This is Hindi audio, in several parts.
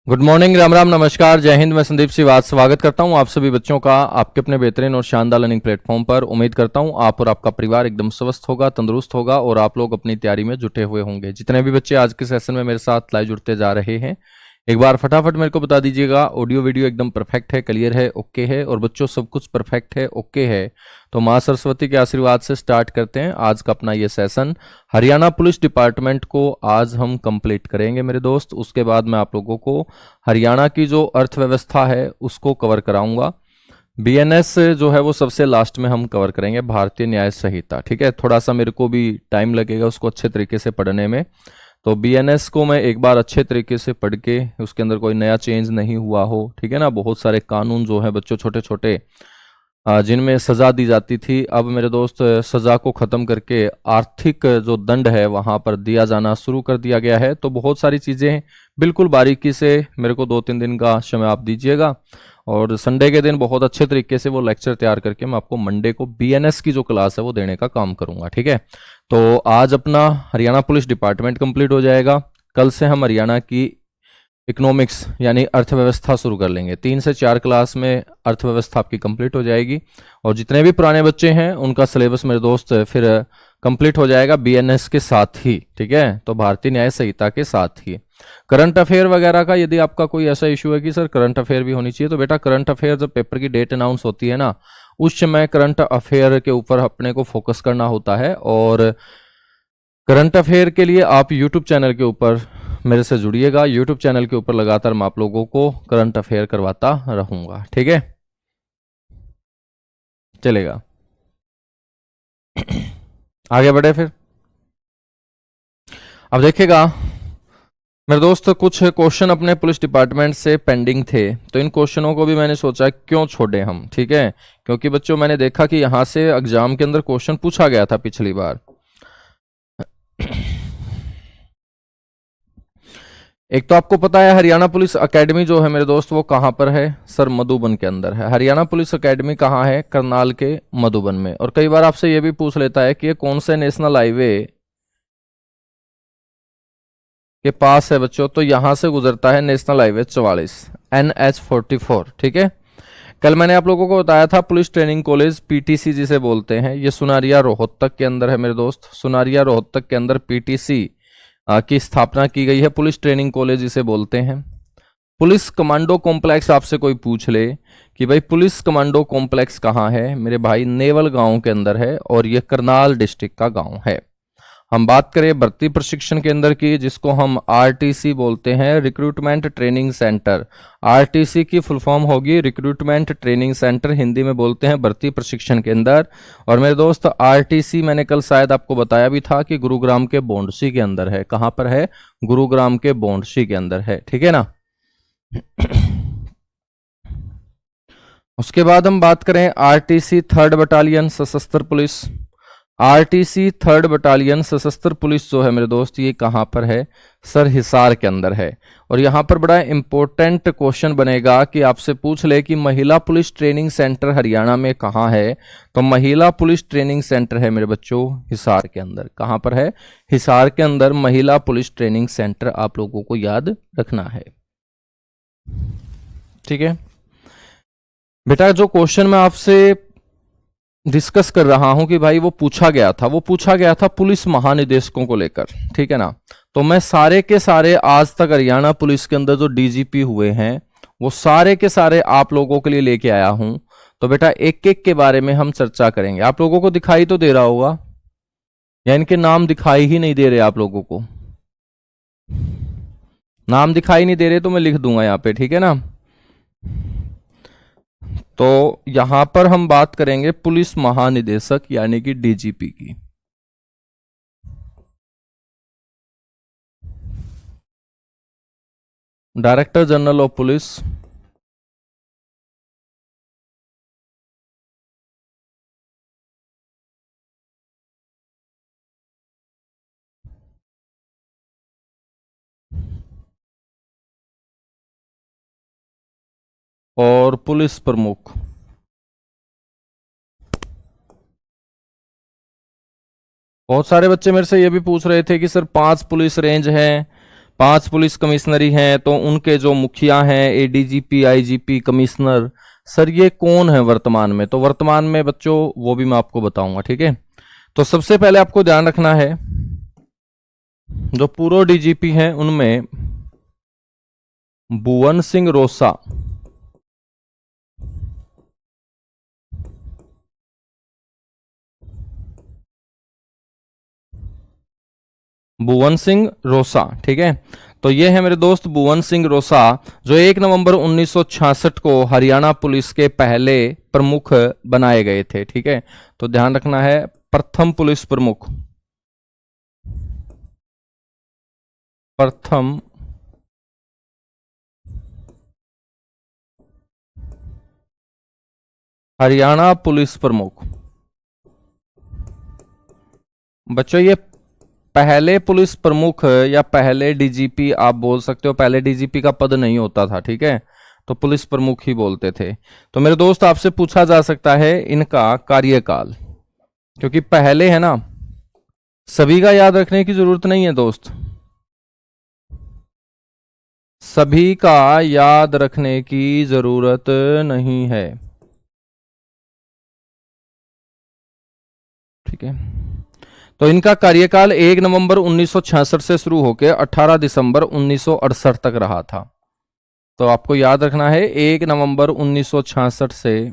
गुड मॉर्निंग, राम राम, नमस्कार, जय हिंद। मैं संदीप श्रीवास्तव स्वागत करता हूं आप सभी बच्चों का आपके अपने बेहतरीन और शानदार लर्निंग प्लेटफॉर्म पर। उम्मीद करता हूं आप और आपका परिवार एकदम स्वस्थ होगा, तंदुरुस्त होगा और आप लोग अपनी तैयारी में जुटे हुए होंगे। जितने भी बच्चे आज के सेशन में मेरे साथ लाइव जुड़ते जा रहे हैं, एक बार फटाफट मेरे को बता दीजिएगा ऑडियो वीडियो एकदम परफेक्ट है, क्लियर है, ओके है। और बच्चों सब कुछ परफेक्ट है, ओके है, तो माँ सरस्वती के आशीर्वाद से स्टार्ट करते हैं आज का अपना ये सेशन। हरियाणा पुलिस डिपार्टमेंट को आज हम कंप्लीट करेंगे मेरे दोस्त। उसके बाद मैं आप लोगों को हरियाणा की जो अर्थव्यवस्था है उसको कवर कराऊंगा। बीएनएस जो है वो सबसे लास्ट में हम कवर करेंगे, भारतीय न्याय संहिता। ठीक है, थोड़ा सा मेरे को भी टाइम लगेगा उसको अच्छे तरीके से पढ़ने में। तो बीएनएस को मैं एक बार अच्छे तरीके से पढ़ के, उसके अंदर कोई नया चेंज नहीं हुआ हो, ठीक है ना। बहुत सारे कानून जो है बच्चों छोटे छोटे जिनमें सजा दी जाती थी, अब मेरे दोस्त सजा को खत्म करके आर्थिक जो दंड है वहां पर दिया जाना शुरू कर दिया गया है। तो बहुत सारी चीजें बिल्कुल बारीकी से मेरे को 2-3 दिन का समय आप दीजिएगा और संडे के दिन बहुत अच्छे तरीके से वो लेक्चर तैयार करके मैं आपको मंडे को बीएनएस की जो क्लास है वो देने का काम करूंगा। ठीक है, तो आज अपना हरियाणा पुलिस डिपार्टमेंट कंप्लीट हो जाएगा। कल से हम हरियाणा की इकोनॉमिक्स यानी अर्थव्यवस्था शुरू कर लेंगे। 3 से 4 क्लास में अर्थव्यवस्था आपकी कंप्लीट हो जाएगी और जितने भी पुराने बच्चे हैं उनका सिलेबस मेरे दोस्त फिर कंप्लीट हो जाएगा बीएनएस के साथ ही। ठीक है, तो भारतीय न्याय संहिता के साथ ही करंट अफेयर वगैरह का यदि आपका कोई ऐसा इशू है कि सर करंट अफेयर भी होनी चाहिए, तो बेटा करंट अफेयर जब पेपर की डेट अनाउंस होती है ना, उस समय करंट अफेयर के ऊपर अपने को फोकस करना होता है। और करंट अफेयर के लिए आप यूट्यूब चैनल के ऊपर मेरे से जुड़िएगा। यूट्यूब चैनल के ऊपर लगातार मैं आप लोगों को करंट अफेयर करवाता रहूंगा। ठीक है, चलेगा। आगे बढ़े फिर। अब देखिएगा मेरे दोस्त, कुछ क्वेश्चन अपने पुलिस डिपार्टमेंट से पेंडिंग थे, तो इन क्वेश्चनों को भी मैंने सोचा क्यों छोड़े हम। ठीक है, क्योंकि बच्चों मैंने देखा कि यहां से एग्जाम के अंदर क्वेश्चन पूछा गया था पिछली बार। एक तो आपको पता है हरियाणा पुलिस एकेडमी जो है मेरे दोस्त वो कहां पर है, सर मधुबन के अंदर है। हरियाणा पुलिस एकेडमी कहां है, करनाल के मधुबन में। और कई बार आपसे ये भी पूछ लेता है कि ये कौन से नेशनल हाईवे के पास है बच्चों, तो यहां से गुजरता है नेशनल हाईवे 44 NH44। ठीक है, कल मैंने आप लोगों को बताया था पुलिस ट्रेनिंग कॉलेज पीटीसी जिसे बोलते हैं, ये सुनारिया रोहतक के अंदर है मेरे दोस्त। सुनारिया रोहतक के अंदर पीटीसी की स्थापना की गई है, पुलिस ट्रेनिंग कॉलेज इसे बोलते हैं। पुलिस कमांडो कॉम्प्लेक्स आपसे कोई पूछ ले कि भाई पुलिस कमांडो कॉम्प्लेक्स कहाँ है, मेरे भाई नेवल गांव के अंदर है और यह करनाल डिस्ट्रिक्ट का गांव है। हम बात करें भर्ती प्रशिक्षण केंद्र की, जिसको हम आरटीसी बोलते हैं, रिक्रूटमेंट ट्रेनिंग सेंटर। आरटीसी की फुल फॉर्म होगी रिक्रूटमेंट ट्रेनिंग सेंटर, हिंदी में बोलते हैं भर्ती प्रशिक्षण केंद्र। और मेरे दोस्त आरटीसी मैंने कल शायद आपको बताया भी था कि गुरुग्राम के बोंडसी के अंदर है। कहां पर है, गुरुग्राम के बोंडसी के अंदर है। ठीक है ना। उसके बाद हम बात करें आरटीसी 3rd बटालियन सशस्त्र पुलिस। आरटीसी 3rd बटालियन सशस्त्र पुलिस जो है मेरे दोस्त ये कहां पर है, सर हिसार के अंदर है। और यहां पर बड़ा इंपॉर्टेंट क्वेश्चन बनेगा कि आपसे पूछ ले कि महिला पुलिस ट्रेनिंग सेंटर हरियाणा में कहां है, तो महिला पुलिस ट्रेनिंग सेंटर है मेरे बच्चों हिसार के अंदर। कहां पर है, हिसार के अंदर महिला पुलिस ट्रेनिंग सेंटर आप लोगों को याद रखना है। ठीक है बेटा, जो क्वेश्चन मैं आपसे डिस्कस कर रहा हूं कि भाई वो पूछा गया था पुलिस महानिदेशकों को लेकर। ठीक है ना, तो मैं सारे के सारे आज तक हरियाणा पुलिस के अंदर जो डीजीपी हुए हैं वो सारे के सारे आप लोगों के लिए लेके आया हूं। तो बेटा एक एक के बारे में हम चर्चा करेंगे। आप लोगों को दिखाई तो दे रहा होगा, या इनके नाम दिखाई ही नहीं दे रहे आप लोगों को? नाम दिखाई नहीं दे रहे तो मैं लिख दूंगा यहां पे। ठीक है ना, तो यहां पर हम बात करेंगे पुलिस महानिदेशक यानी कि डीजीपी की। डायरेक्टर जनरल ऑफ पुलिस, और पुलिस प्रमुख। बहुत सारे बच्चे मेरे से ये भी पूछ रहे थे कि सर 5 पुलिस रेंज हैं, 5 पुलिस कमिश्नरी हैं, तो उनके जो मुखिया हैं, एडीजीपी, आईजीपी, कमिश्नर, सर ये कौन है वर्तमान में? तो वर्तमान में बच्चों वो भी मैं आपको बताऊंगा, ठीक है। तो सबसे पहले आपको ध्यान रखना है, जो पूर्व डीजीपी हैं उनमें भुवन सिंह रोसा, भुवन सिंह रोसा, ठीक है। तो ये है मेरे दोस्त भुवन सिंह रोसा, जो 1 नवंबर 1966 को हरियाणा पुलिस के पहले प्रमुख बनाए गए थे, ठीक है। तो ध्यान रखना है, प्रथम पुलिस प्रमुख, प्रथम हरियाणा पुलिस प्रमुख। बच्चों ये पहले पुलिस प्रमुख या पहले डीजीपी आप बोल सकते हो, पहले डीजीपी का पद नहीं होता था, ठीक है, तो पुलिस प्रमुख ही बोलते थे। तो मेरे दोस्त आपसे पूछा जा सकता है इनका कार्यकाल, क्योंकि पहले है ना, सभी का याद रखने की जरूरत नहीं है दोस्त, सभी का याद रखने की जरूरत नहीं है, ठीक है। तो इनका कार्यकाल 1 नवंबर 1966 से शुरू होकर 18 दिसंबर 1968 तक रहा था। तो आपको याद रखना है 1 नवंबर 1966 से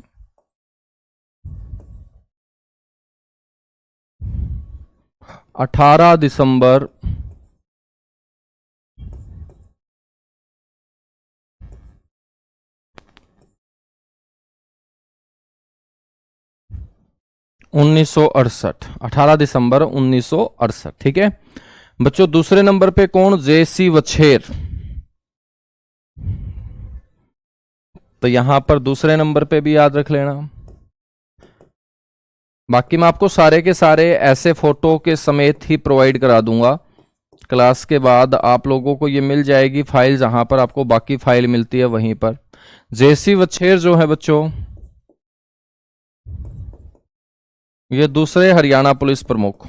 18 दिसंबर 1968, 18 दिसंबर 1968, ठीक है। बच्चों दूसरे नंबर पे कौन? जेसी वछेर। तो यहां पर दूसरे नंबर पे भी याद रख लेना। बाकी मैं आपको सारे के सारे ऐसे फोटो के समेत ही प्रोवाइड करा दूंगा। क्लास के बाद आप लोगों को ये मिल जाएगी फाइल, जहां पर आपको बाकी फाइल मिलती है वहीं पर। जेसी वछेर जो है बच्चों, ये दूसरे हरियाणा पुलिस प्रमुख,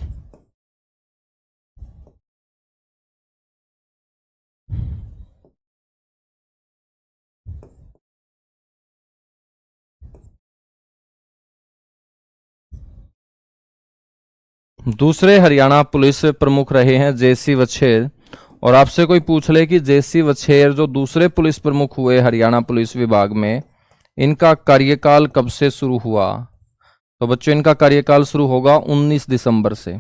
दूसरे हरियाणा पुलिस प्रमुख रहे हैं जेसी वछेर। और आपसे कोई पूछ ले कि जेसी वछेर जो दूसरे पुलिस प्रमुख हुए हरियाणा पुलिस विभाग में, इनका कार्यकाल कब से शुरू हुआ? तो बच्चों इनका कार्यकाल शुरू होगा 19 दिसंबर से।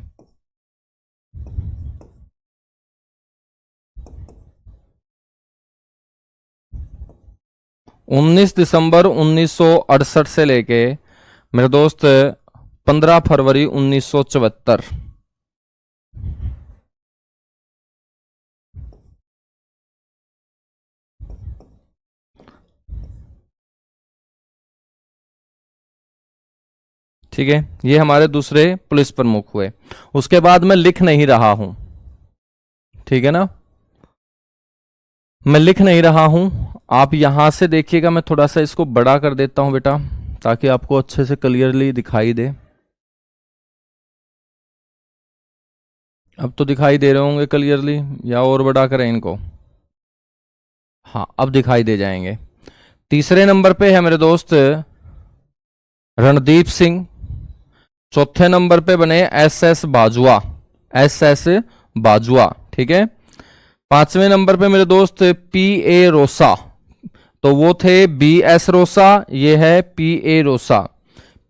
उन्नीस दिसंबर 1968 से लेके मेरे दोस्त 15 फरवरी 1974। ठीक है, ये हमारे दूसरे पुलिस प्रमुख हुए। उसके बाद मैं लिख नहीं रहा हूं, ठीक है ना, मैं लिख नहीं रहा हूं। आप यहां से देखिएगा, मैं थोड़ा सा इसको बड़ा कर देता हूं बेटा, ताकि आपको अच्छे से क्लियरली दिखाई दे। अब तो दिखाई दे रहे होंगे क्लियरली, या और बड़ा करें इनको? हाँ, अब दिखाई दे जाएंगे। तीसरे नंबर पे है मेरे दोस्त रणदीप सिंह। चौथे नंबर पे बने एस बाजुआ, एस बाजुआ, ठीक है। पांचवें नंबर पे मेरे दोस्त पी रोसा, तो वो थे BS रोसा, ये है पी रोसा।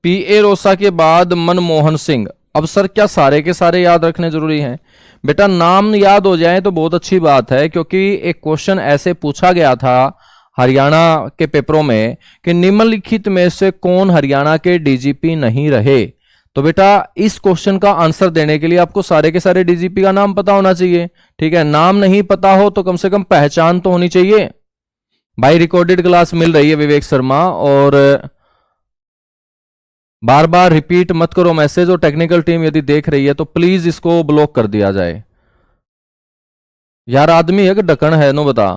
पी रोसा के बाद मनमोहन सिंह। अब सर क्या सारे के सारे याद रखने जरूरी हैं? बेटा नाम याद हो जाए तो बहुत अच्छी बात है, क्योंकि एक क्वेश्चन ऐसे पूछा गया था हरियाणा के पेपरों में कि निम्नलिखित में से कौन हरियाणा के डीजीपी नहीं रहे। तो बेटा इस क्वेश्चन का आंसर देने के लिए आपको सारे के सारे डीजीपी का नाम पता होना चाहिए, ठीक है। नाम नहीं पता हो तो कम से कम पहचान तो होनी चाहिए। भाई रिकॉर्डेड क्लास मिल रही है विवेक शर्मा, और बार बार रिपीट मत करो मैसेज, और टेक्निकल टीम यदि देख रही है तो प्लीज इसको ब्लॉक कर दिया जाए। यार आदमी है कि ढक्कन है, नो बता।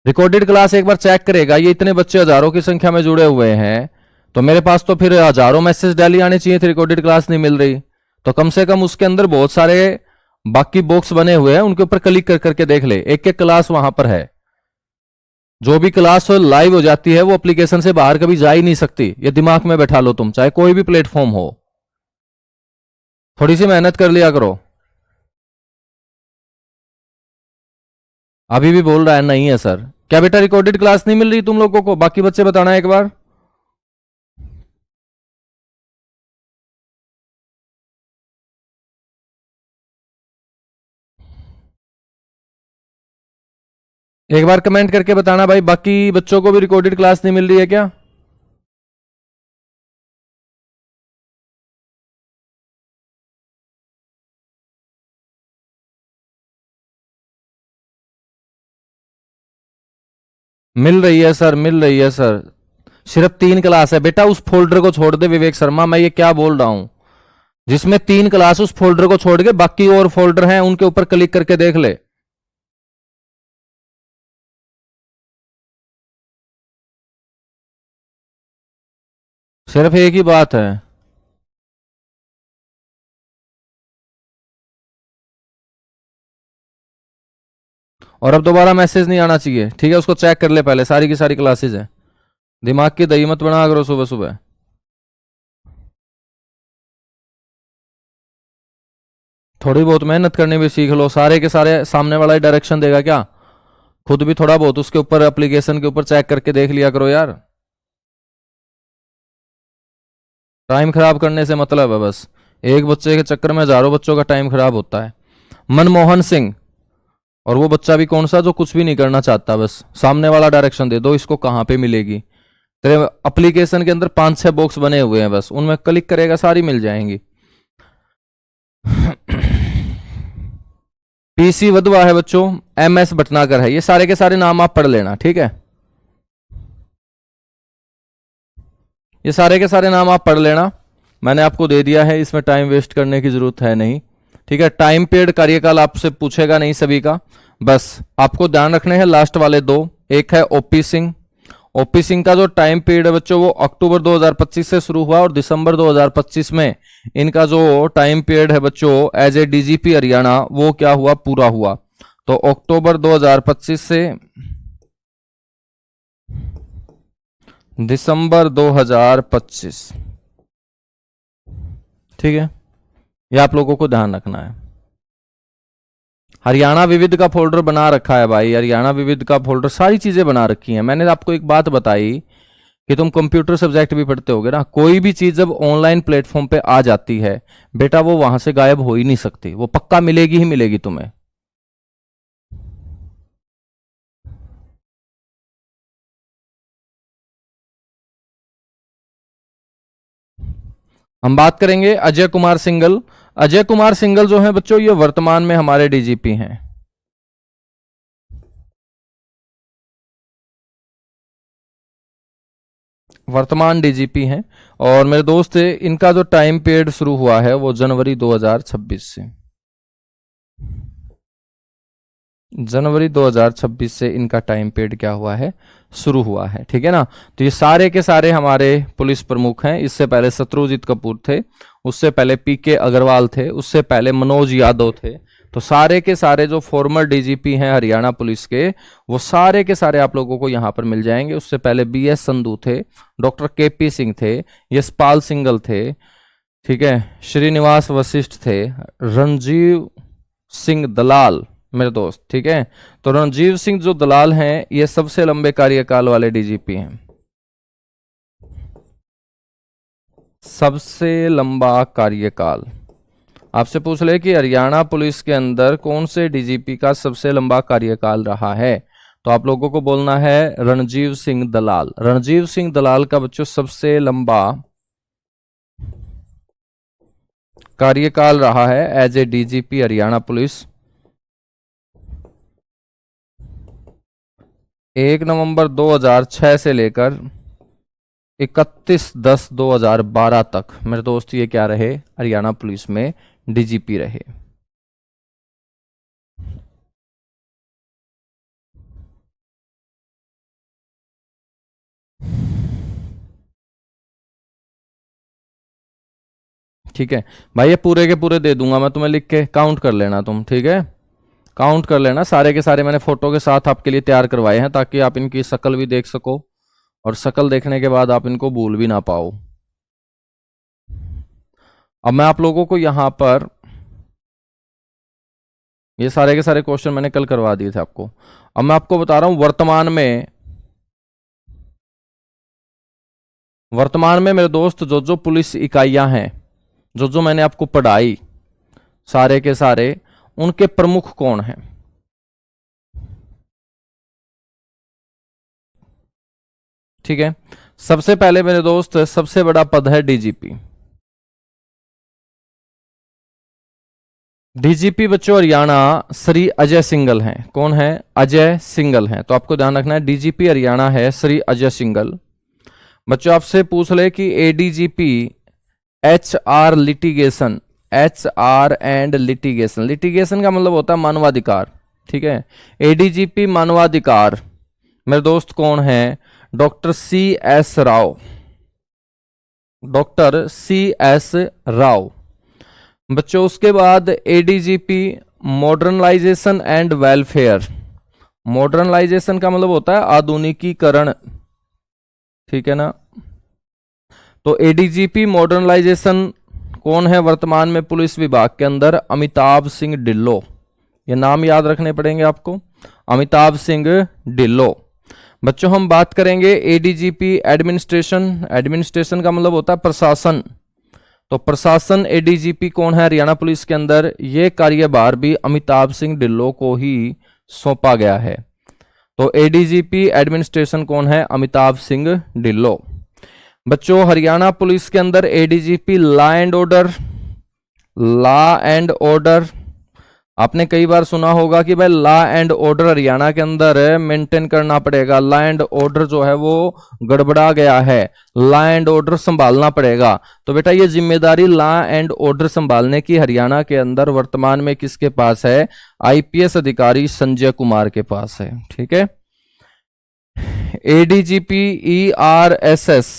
रिकॉर्डेड क्लास एक बार चेक करेगा, ये इतने बच्चे हजारों की संख्या में जुड़े हुए हैं, तो मेरे पास तो फिर हजारों मैसेज डेली आने चाहिए थे, रिकॉर्डेड क्लास नहीं मिल रही। तो कम से कम उसके अंदर बहुत सारे बाकी बॉक्स बने हुए हैं उनके ऊपर क्लिक कर करके देख ले, एक एक क्लास वहां पर है। जो भी क्लास लाइव हो जाती है वो एप्लीकेशन से बाहर कभी जा ही नहीं सकती, ये दिमाग में बैठा लो तुम, चाहे कोई भी प्लेटफॉर्म हो। थोड़ी सी मेहनत कर लिया करो। अभी भी बोल रहा है नहीं है सर। क्या बेटा रिकॉर्डेड क्लास नहीं मिल रही तुम लोगों को? बाकी बच्चे बताना एक बार। एक बार कमेंट करके बताना भाई, बाकी बच्चों को भी रिकॉर्डेड क्लास नहीं मिल रही है क्या? मिल रही है सर, मिल रही है सर। सिर्फ 3 क्लास है बेटा, उस फोल्डर को छोड़ दे विवेक शर्मा, मैं ये क्या बोल रहा हूं। जिसमें 3 क्लास, उस फोल्डर को छोड़ के बाकी और फोल्डर हैं उनके ऊपर क्लिक करके देख ले। सिर्फ एक ही बात है। और अब दोबारा मैसेज नहीं आना चाहिए, ठीक है? उसको चेक कर ले पहले, सारी की सारी क्लासेज है। दिमाग की दही मत बना करो सुबह सुबह। थोड़ी बहुत मेहनत करनी भी सीख लो, सारे के सारे सामने वाला ही डायरेक्शन देगा क्या? खुद भी थोड़ा बहुत उसके ऊपर एप्लीकेशन के ऊपर चेक करके देख लिया करो यार। टाइम खराब करने से मतलब है बस, एक बच्चे के चक्कर में हजारों बच्चों का टाइम खराब होता है। मनमोहन सिंह, और वो बच्चा भी कौन सा जो कुछ भी नहीं करना चाहता, बस सामने वाला डायरेक्शन दे दो, इसको कहाँ पे मिलेगी। तेरे एप्लीकेशन के अंदर 5-6 बॉक्स बने हुए हैं, बस उनमें क्लिक करेगा सारी मिल जाएंगी। पीसी वधवा है बच्चों, एमएस भटनागर है, ये सारे के सारे नाम आप पढ़ लेना, ठीक है? ये सारे के सारे नाम आप पढ़ लेना, मैंने आपको दे दिया है, इसमें टाइम वेस्ट करने की जरूरत है नहीं। ठीक है, टाइम पीरियड कार्यकाल आपसे पूछेगा नहीं सभी का, बस आपको ध्यान रखने हैं लास्ट वाले दो। एक है ओपी सिंह। ओपी सिंह का जो टाइम पीरियड है बच्चों वो अक्टूबर 2025 से शुरू हुआ और दिसंबर 2025 में इनका जो टाइम पीरियड है बच्चों एज ए डीजीपी हरियाणा वो क्या हुआ, पूरा हुआ। तो अक्टूबर 2025 से दिसंबर 2025, ठीक है? ये आप लोगों को ध्यान रखना है। हरियाणा विविध का फोल्डर बना रखा है भाई, हरियाणा विविध का फोल्डर, सारी चीजें बना रखी हैं। मैंने आपको एक बात बताई कि तुम कंप्यूटर सब्जेक्ट भी पढ़ते होगे ना, कोई भी चीज जब ऑनलाइन प्लेटफॉर्म पे आ जाती है बेटा वो वहां से गायब हो ही नहीं सकती, वो पक्का मिलेगी ही मिलेगी तुम्हें। हम बात करेंगे अजय कुमार सिंगल। अजय कुमार सिंगल जो है बच्चों ये वर्तमान में हमारे डीजीपी हैं, वर्तमान डीजीपी हैं। और मेरे दोस्त इनका जो टाइम पीरियड शुरू हुआ है वो जनवरी 2026 से, जनवरी 2026 से इनका टाइम पीरियड क्या हुआ है, शुरू हुआ है, ठीक है ना? तो ये सारे के सारे हमारे पुलिस प्रमुख हैं। इससे पहले शत्रुजीत कपूर थे, उससे पहले पीके अग्रवाल थे, उससे पहले मनोज यादव थे। तो सारे के सारे जो फॉर्मर डीजीपी हैं हरियाणा पुलिस के वो सारे के सारे आप लोगों को यहां पर मिल जाएंगे। उससे पहले बीएस संधू थे, डॉक्टर केपी सिंह थे, यशपाल सिंगल थे, ठीक है, श्रीनिवास वशिष्ठ थे, रणजीव सिंह दलाल मेरे दोस्त, ठीक है? तो रणजीव सिंह जो दलाल हैं ये सबसे लंबे कार्यकाल वाले डीजीपी हैं, सबसे लंबा कार्यकाल। आपसे पूछ ले कि हरियाणा पुलिस के अंदर कौन से डीजीपी का सबसे लंबा कार्यकाल रहा है, तो आप लोगों को बोलना है रणजीव सिंह दलाल। रणजीव सिंह दलाल का बच्चों सबसे लंबा कार्यकाल रहा है as a DGP Haryana police. 1 नवंबर 2006 से लेकर 31/10/2012 तक मेरे दोस्त ये क्या रहे, हरियाणा पुलिस में डीजीपी रहे। ठीक है भाई, ये पूरे के पूरे दे दूंगा मैं तुम्हें लिख के, काउंट कर लेना तुम, ठीक है, काउंट कर लेना। सारे के सारे मैंने फोटो के साथ आपके लिए तैयार करवाए हैं ताकि आप इनकी शक्ल भी देख सको और शक्ल देखने के बाद आप इनको भूल भी ना पाओ। अब मैं आप लोगों को यहां पर ये सारे के सारे क्वेश्चन मैंने कल करवा दिए थे आपको। अब मैं आपको बता रहा हूं वर्तमान में मेरे दोस्त जो जो पुलिस इकाइयां हैं, जो जो मैंने आपको पढ़ाई सारे के सारे, उनके प्रमुख कौन हैं? ठीक है, सबसे पहले मेरे दोस्त सबसे बड़ा पद है डीजीपी। डीजीपी बच्चों हरियाणा श्री अजय सिंघल हैं। कौन है? अजय सिंघल हैं। तो आपको ध्यान रखना है डीजीपी हरियाणा है श्री अजय सिंघल। बच्चों आपसे पूछ ले कि ADGP H R litigation, H R and litigation, litigation का मतलब होता है मानवाधिकार, ठीक है। एडीजीपी मानवाधिकार मेरे दोस्त कौन है? Doctor C S Rao, doctor C S Rao. बच्चों उसके बाद ADGP modernisation and welfare, modernisation का मतलब होता है आधुनिकीकरण, ठीक है ना। तो एडीजीपी मॉडर्नलाइजेशन कौन है वर्तमान में पुलिस विभाग के अंदर? अमिताभ सिंह ढिल्लो। ये नाम याद रखने पड़ेंगे आपको, अमिताभ सिंह ढिल्लो। बच्चों हम बात करेंगे एडीजीपी एडमिनिस्ट्रेशन, एडमिनिस्ट्रेशन का मतलब होता है प्रशासन। तो प्रशासन एडीजीपी कौन है हरियाणा पुलिस के अंदर? ये कार्यभार भी अमिताभ सिंह ढिल्लो को ही सौंपा गया है। तो एडीजीपी एडमिनिस्ट्रेशन कौन है? अमिताभ सिंह ढिल्लो। बच्चों हरियाणा पुलिस के अंदर ADGP law and order, law and order, आपने कई बार सुना होगा कि भाई लॉ एंड ऑर्डर हरियाणा के अंदर मेंटेन करना पड़ेगा, लॉ एंड ऑर्डर जो है वो गड़बड़ा गया है, लॉ एंड ऑर्डर संभालना पड़ेगा। तो बेटा ये जिम्मेदारी लॉ एंड ऑर्डर संभालने की हरियाणा के अंदर वर्तमान में किसके पास है? आईपीएस अधिकारी संजय कुमार के पास है, ठीक है। एडीजीपी ईआरएसएस,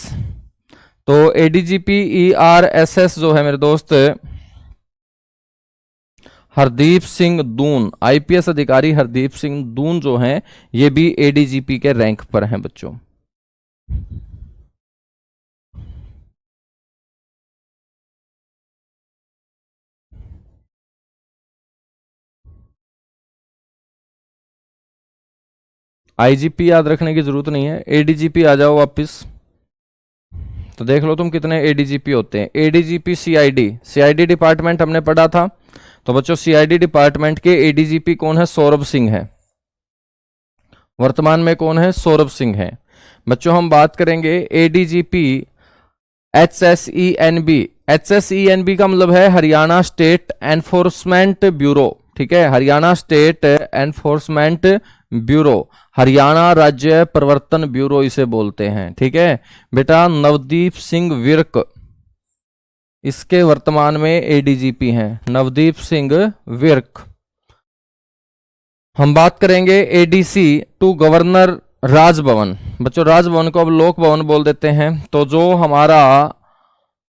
तो एडीजीपी ईआरएसएस जो है मेरे दोस्त हरदीप सिंह दून, आईपीएस अधिकारी हरदीप सिंह दून जो हैं ये भी एडीजीपी के रैंक पर हैं बच्चों। आईजीपी याद रखने की जरूरत नहीं है, एडीजीपी आ जाओ वापिस। तो देख लो तुम कितने एडीजीपी होते हैं। एडीजीपी सीआईडी, सीआईडी डिपार्टमेंट हमने पढ़ा था। तो बच्चों सीआईडी डिपार्टमेंट के एडीजीपी कौन है? सौरभ सिंह है। वर्तमान में कौन है? सौरभ सिंह है। बच्चों हम बात करेंगे एडीजीपी एचएसईएनबी, एचएसईएनबी का मतलब है हरियाणा स्टेट एनफोर्समेंट ब्यूरो, ठीक है, Haryana state enforcement bureau, Haryana राज्य प्रवर्तन ब्यूरो इसे बोलते हैं, ठीक है। बेटा नवदीप सिंह विर्क इसके वर्तमान में एडीजीपी हैं, नवदीप सिंह विर्क। हम बात करेंगे एडीसी टू गवर्नर राजभवन। बच्चों राजभवन को अब लोक भवन बोल देते हैं। तो जो हमारा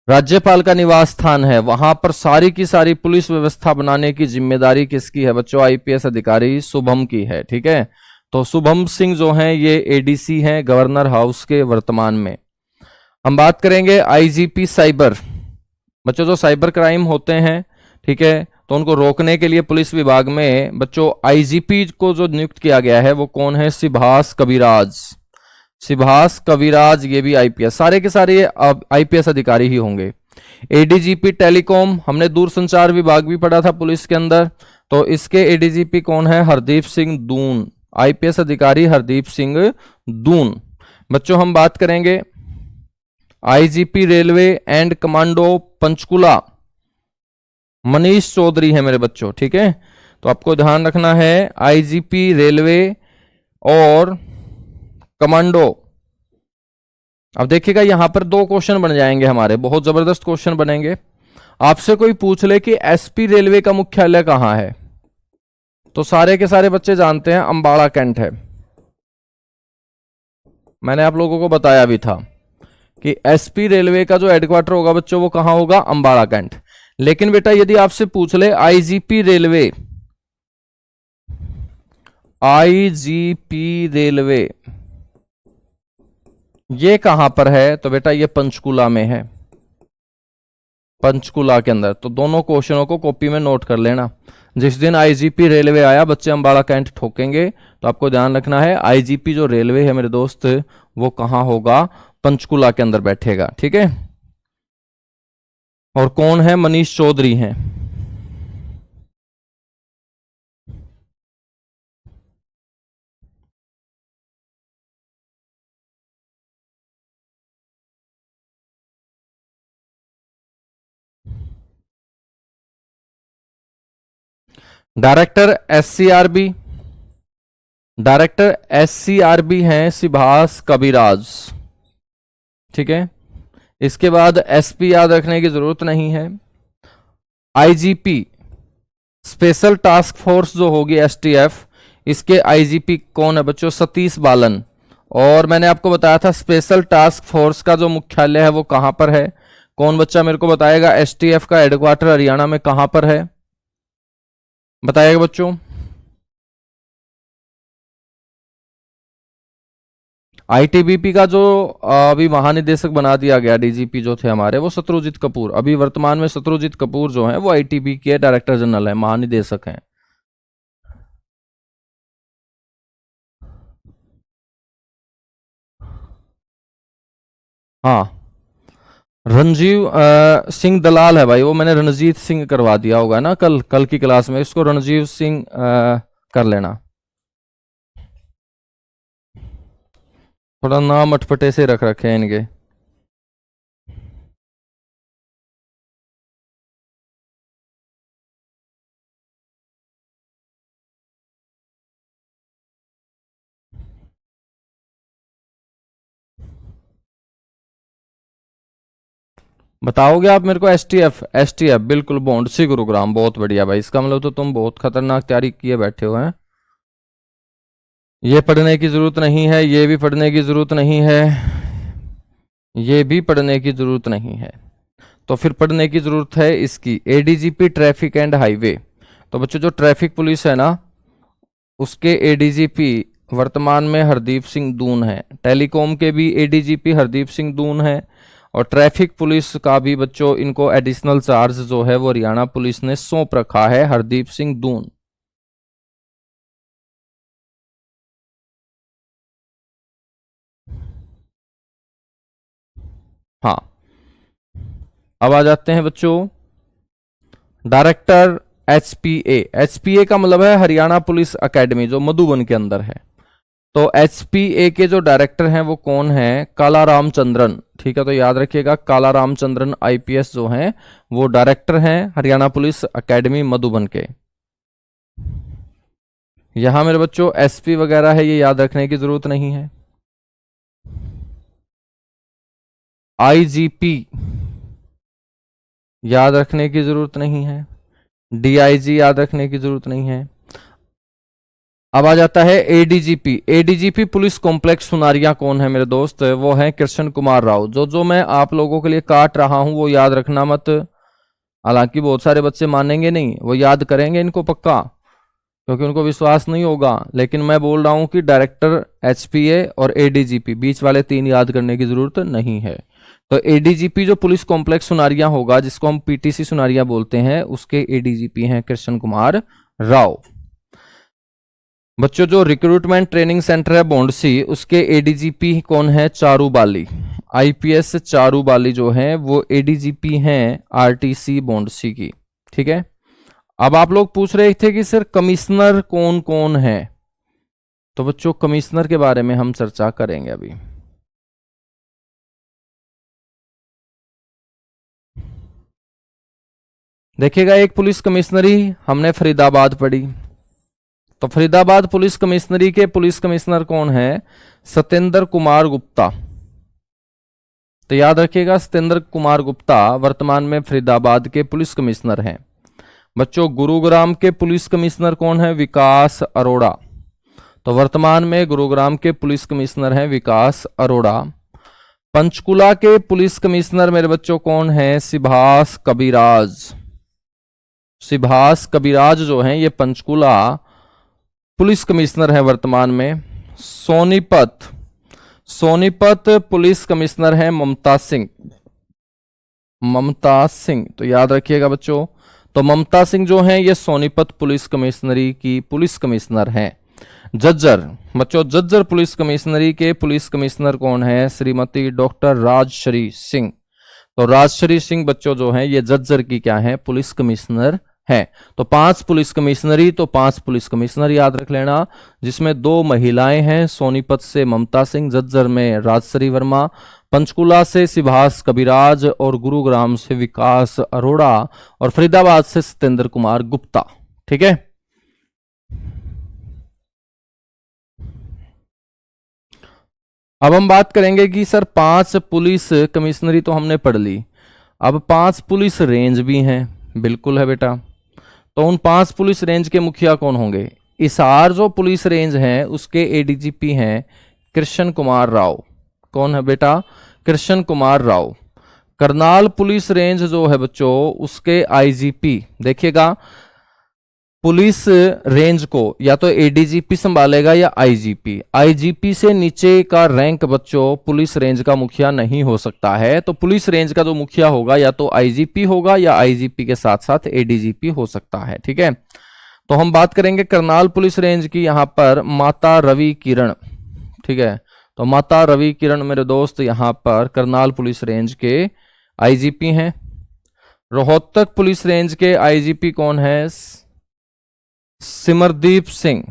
राज्यपाल का निवास स्थान है वहां पर सारी की सारी पुलिस व्यवस्था बनाने की जिम्मेदारी किसकी है? बच्चों आईपीएस अधिकारी शुभम की है, ठीक है। तो शुभम सिंह जो हैं ये एडीसी हैं गवर्नर हाउस के वर्तमान में। हम बात करेंगे आईजीपी साइबर। बच्चों जो साइबर क्राइम होते हैं, ठीक है, तो उनको रोकने के लिए पुलिस विभाग में बच्चों आईजीपी को जो नियुक्त किया गया है वो कौन है? सिभाष कविराज, सिभाष कविराज ये भी आईपीएस, सारे के सारे आईपीएस अधिकारी ही होंगे। एडीजीपी टेलीकॉम, हमने दूरसंचार विभाग भी पढ़ा था पुलिस के अंदर, तो इसके एडीजीपी कौन है? हरदीप सिंह दून, आईपीएस अधिकारी हरदीप सिंह दून। बच्चों हम बात करेंगे IGP railway and commando Panchkula, Manish Chaudhary है मेरे बच्चों, ठीक है। तो आपको ध्यान रखना है आईजीपी रेलवे और कमांडो। अब देखिएगा यहां पर दो क्वेश्चन बन जाएंगे हमारे, बहुत जबरदस्त क्वेश्चन बनेंगे। आपसे कोई पूछ ले कि एसपी रेलवे का मुख्यालय कहां है, तो सारे के सारे बच्चे जानते हैं अंबाला कैंट है, मैंने आप लोगों को बताया भी था। कि एसपी रेलवे का जो हेडक्वार्टर होगा बच्चों वो कहां होगा, अंबाला कैंट। लेकिन बेटा यदि आपसे पूछ ले आईजीपी रेलवे, आईजीपी रेलवे ये कहां पर है, तो बेटा ये पंचकुला में है, पंचकुला के अंदर। तो दोनों क्वेश्चनों को कॉपी में नोट कर लेना। जिस दिन आईजीपी रेलवे आया बच्चे अंबाला कैंट ठोकेंगे, तो आपको ध्यान रखना है आईजीपी जो रेलवे है मेरे दोस्त वो कहां होगा, पंचकुला के अंदर बैठेगा, ठीक है। और कौन है, मनीष चौधरी हैं। डायरेक्टर एससीआरबी, डायरेक्टर एससीआरबी हैं सुभाष कविराज, ठीक है। इसके बाद एसपी याद रखने की जरूरत नहीं है। आईजीपी स्पेशल टास्क फोर्स जो होगी एसटीएफ, इसके आईजीपी कौन है बच्चों, सतीश बालन। और मैंने आपको बताया था स्पेशल टास्क फोर्स का जो मुख्यालय है वो कहां पर है, कौन बच्चा मेरे को बताएगा, एसटीएफ का हेडक्वार्टर हरियाणा में कहां पर है, बताइएगा बच्चों। आईटीबीपी का जो अभी महानिदेशक बना दिया गया, डीजीपी जो थे हमारे वो शत्रुजीत कपूर, अभी वर्तमान में शत्रुजीत कपूर जो है वो आईटीबी के डायरेक्टर जनरल है, महानिदेशक हैं। हाँ रणजीव सिंह दलाल है भाई, वो मैंने रणजीत सिंह करवा दिया होगा ना कल कल की क्लास में, इसको रणजीव सिंह कर लेना। थोड़ा नाम अटपटे से रख रखे हैं इनके। बताओगे आप मेरे को, एसटीएफ, एसटीएफ बिल्कुल, बॉन्ड सी गुरुग्राम, बहुत बढ़िया भाई। इसका मतलब तो तुम बहुत खतरनाक तैयारी किए बैठे हो हैं। ये पढ़ने की जरूरत नहीं है, ये भी पढ़ने की जरूरत नहीं है, ये भी पढ़ने की जरूरत नहीं है। तो फिर पढ़ने की जरूरत है इसकी, एडीजीपी ट्रैफिक एंड हाईवे। तो बच्चों जो ट्रैफिक पुलिस है ना उसके एडीजीपी वर्तमान में हरदीप सिंह दून है, टेलीकॉम के भी एडीजीपी हरदीप सिंह दून है, और ट्रैफिक पुलिस का भी बच्चों इनको एडिशनल चार्ज जो है वो हरियाणा पुलिस ने सौंप रखा है, हरदीप सिंह दून। हाँ अब आ जाते हैं बच्चों डायरेक्टर एचपीए। एचपीए का मतलब है हरियाणा पुलिस एकेडमी जो मधुबन के अंदर है। तो एचपीए के जो डायरेक्टर हैं वो कौन है, काला रामचंद्रन, ठीक है। तो याद रखिएगा काला रामचंद्रन आईपीएस जो हैं वो डायरेक्टर हैं हरियाणा पुलिस एकेडमी मधुबन के। यहां मेरे बच्चों एसपी वगैरह है ये याद रखने की जरूरत नहीं है। आईजीपी याद रखने की जरूरत नहीं है, डीआईजी याद रखने की जरूरत नहीं है। अब आ जाता है ADGP. ADGP police complex Sunaria कौन है मेरे दोस्त, वो है कृष्ण कुमार राव। जो मैं आप लोगों के लिए काट रहा हूं वो याद रखना मत, हालांकि बहुत सारे बच्चे मानेंगे नहीं, वो याद करेंगे इनको पक्का क्योंकि उनको विश्वास नहीं होगा। लेकिन मैं बोल रहा हूं कि डायरेक्टर एचपीए और एडीजीपी बीच वाले तीन याद करने की जरूरत नहीं है। तो एडीजीपी जो पुलिस कॉम्प्लेक्स सुनारिया होगा जिसको हम पीटीसी सुनारिया बोलते हैं उसके एडीजीपी हैं कृष्ण कुमार राव। बच्चों जो रिक्रूटमेंट ट्रेनिंग सेंटर है बोंडसी उसके एडीजीपी कौन है, चारू बाली। आईपीएस चारू बाली जो है वो एडीजीपी हैं आरटीसी बोंडसी की, ठीक है। अब आप लोग पूछ रहे थे कि सर कमिश्नर कौन कौन है, तो बच्चों कमिश्नर के बारे में हम चर्चा करेंगे अभी। देखिएगा एक पुलिस कमिश्नरी हमने फरीदाबाद पढ़ी, तो फरीदाबाद पुलिस कमिश्नरी के पुलिस कमिश्नर कौन है, सत्येंद्र कुमार गुप्ता। तो याद रखिएगा सत्येंद्र कुमार गुप्ता वर्तमान में फरीदाबाद के पुलिस कमिश्नर हैं। बच्चों गुरुग्राम के पुलिस कमिश्नर कौन है, विकास अरोड़ा। तो वर्तमान में गुरुग्राम के पुलिस कमिश्नर हैं विकास अरोड़ा। पंचकुला के पुलिस कमिश्नर मेरे बच्चों कौन है? सिभाष कविराज। सिभाष कविराज जो हैं ये पंचकुला पुलिस कमिश्नर है वर्तमान में। सोनीपत, सोनीपत पुलिस कमिश्नर है ममता सिंह। ममता सिंह, तो याद रखिएगा बच्चों। तो ममता सिंह जो हैं ये सोनीपत पुलिस कमिश्नरी की पुलिस कमिश्नर हैं। जज्जर बच्चों, जज्जर पुलिस कमिश्नरी के पुलिस कमिश्नर कौन है? श्रीमती डॉक्टर राजश्री सिंह। तो राजश्री सिंह बच्चों जो हैं ये जज्जर की क्या है? पुलिस कमिश्नर है। तो 5 पुलिस कमिश्नरी, तो 5 पुलिस कमिश्नर याद रख लेना, जिसमें 2 महिलाएं हैं, सोनीपत से ममता सिंह, जज्जर में राजश्री वर्मा, पंचकुला से सिभाष कविराज और गुरुग्राम से विकास अरोड़ा और फरीदाबाद से सत्येंद्र कुमार गुप्ता। ठीक है। अब हम बात करेंगे कि सर 5 पुलिस कमिश्नरी तो हमने पढ़ ली, अब 5 पुलिस रेंज भी हैं। बिल्कुल है बेटा। तो उन 5 पुलिस रेंज के मुखिया कौन होंगे? हिसार जो पुलिस रेंज है उसके एडीजीपी हैं कृष्ण कुमार राव। कौन है बेटा? कृष्ण कुमार राव। करनाल पुलिस रेंज जो है बच्चों उसके आईजीपी, देखिएगा पुलिस रेंज को या तो एडीजीपी संभालेगा या आईजीपी। आईजीपी से नीचे का रैंक बच्चों पुलिस रेंज का मुखिया नहीं हो सकता है। तो पुलिस रेंज का जो मुखिया होगा या तो आईजीपी होगा या आईजीपी के साथ साथ एडीजीपी हो सकता है। ठीक है। तो हम बात करेंगे करनाल पुलिस रेंज की, यहां पर माता रवि किरण। ठीक है। तो माता रवि किरण मेरे दोस्त यहां पर करनाल पुलिस रेंज के आईजीपी हैं। रोहतक पुलिस रेंज के आईजीपी कौन है? सिमरदीप सिंह।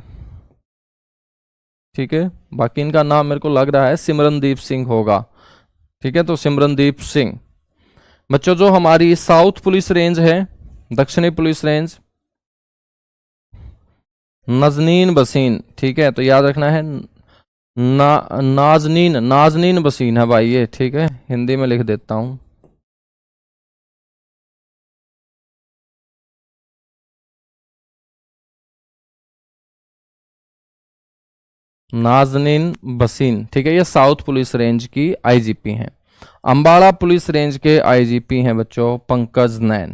ठीक है। बाकी इनका नाम मेरे को लग रहा है सिमरनदीप सिंह होगा। ठीक है। तो सिमरनदीप सिंह। बच्चों जो हमारी साउथ पुलिस रेंज है, दक्षिणी पुलिस रेंज, नजनीन बसीन। ठीक है। तो याद रखना है नाजनीन, नाजनीन बसीन है भाई ये। ठीक है। हिंदी में लिख देता हूं। नाजनीन बसीन। ठीक है। ये साउथ पुलिस रेंज की आईजीपी हैं। अंबाला पुलिस रेंज के आईजीपी हैं बच्चों पंकज नैन।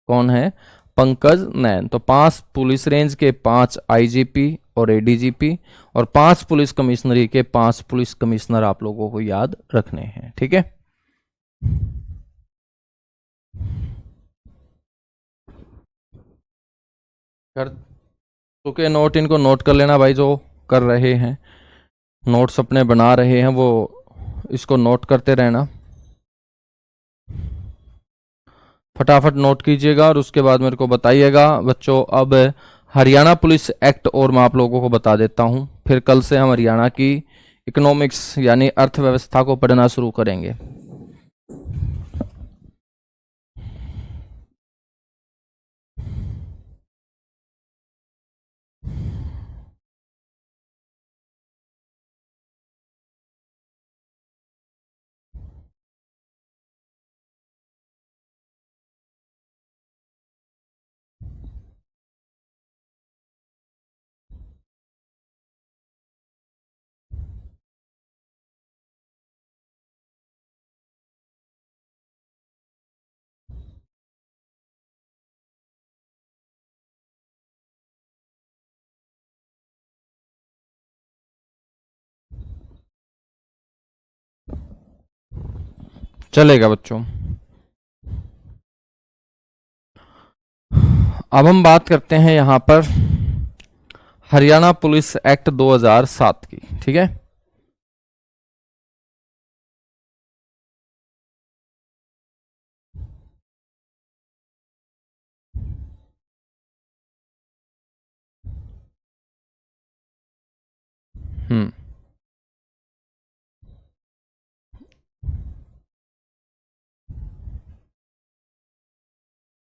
कौन है? पंकज नैन। तो 5 पुलिस रेंज के 5 आईजीपी और एडीजीपी और 5 पुलिस कमिश्नरी के 5 पुलिस कमिश्नर आप लोगों को याद रखने हैं। ठीक है। कर चुके नोट, इनको नोट कर लेना भाई, जो कर रहे हैं नोट्स अपने बना रहे हैं वो इसको नोट करते रहना, फटाफट नोट कीजिएगा और उसके बाद मेरे को बताइएगा बच्चों। अब हरियाणा पुलिस एक्ट और मैं आप लोगों को बता देता हूं, फिर कल से हम हरियाणा की इकोनॉमिक्स यानी अर्थव्यवस्था को पढ़ना शुरू करेंगे। चलेगा बच्चों। अब हम बात करते हैं यहां पर हरियाणा पुलिस एक्ट 2007 की। ठीक है।